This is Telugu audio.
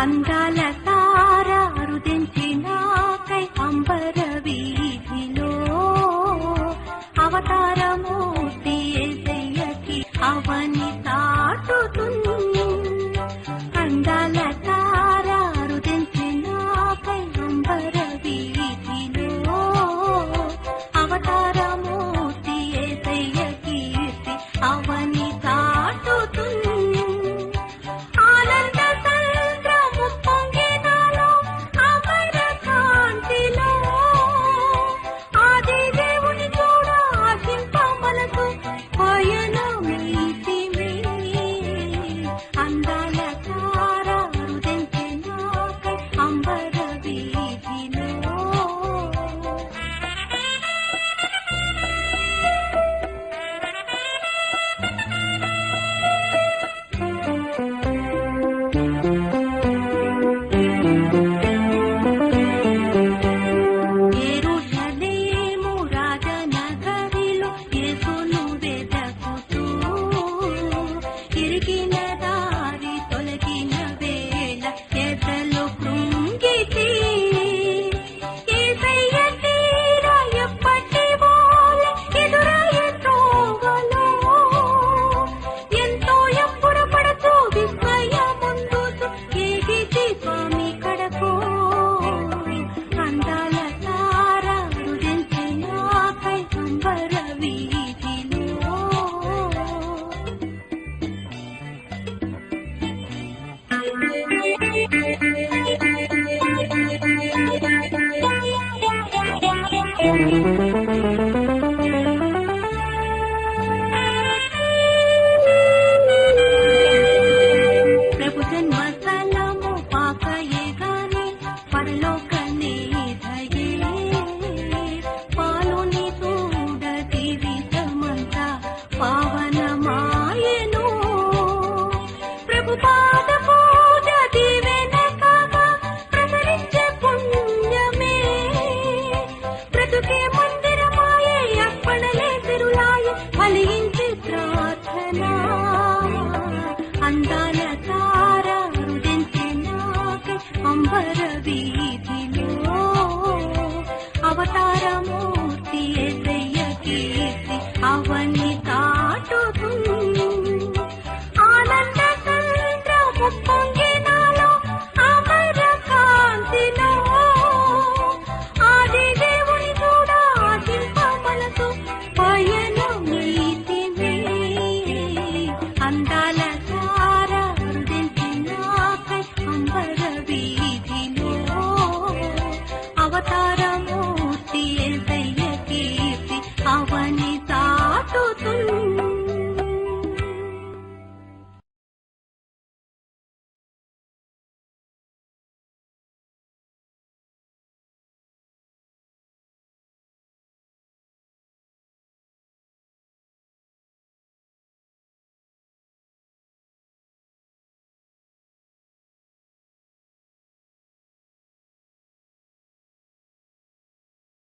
అందాల తార అరుదించినాకై అంబర వీధిలో అవతారమూర్తి యేసయ్యకి అవని తాటుతుంది. అందాల తార అరుదించినాకై అంబర వీధిలో అవతారమూర్తి యేసయ్యకి అవని తాటుతుంది. అందాల తార అరుదించినాకై అంబర వీధిలో యెరూషలేము రాజనగరిలో యేసును వెదకుతూ ఇరిగిన దారి తొలగిన వేళ ఎదలు కృంగితి. యేసయ్య తీర ఎప్పటి వాలే ఎదురయ్యే త్రోవలో ఎంతో ఎప్పుడపడుతూ విస్మయముందుతూ ఏగితి స్వామి కడకు. అందాల తార అరుదించినాకై అంబర వీధిలో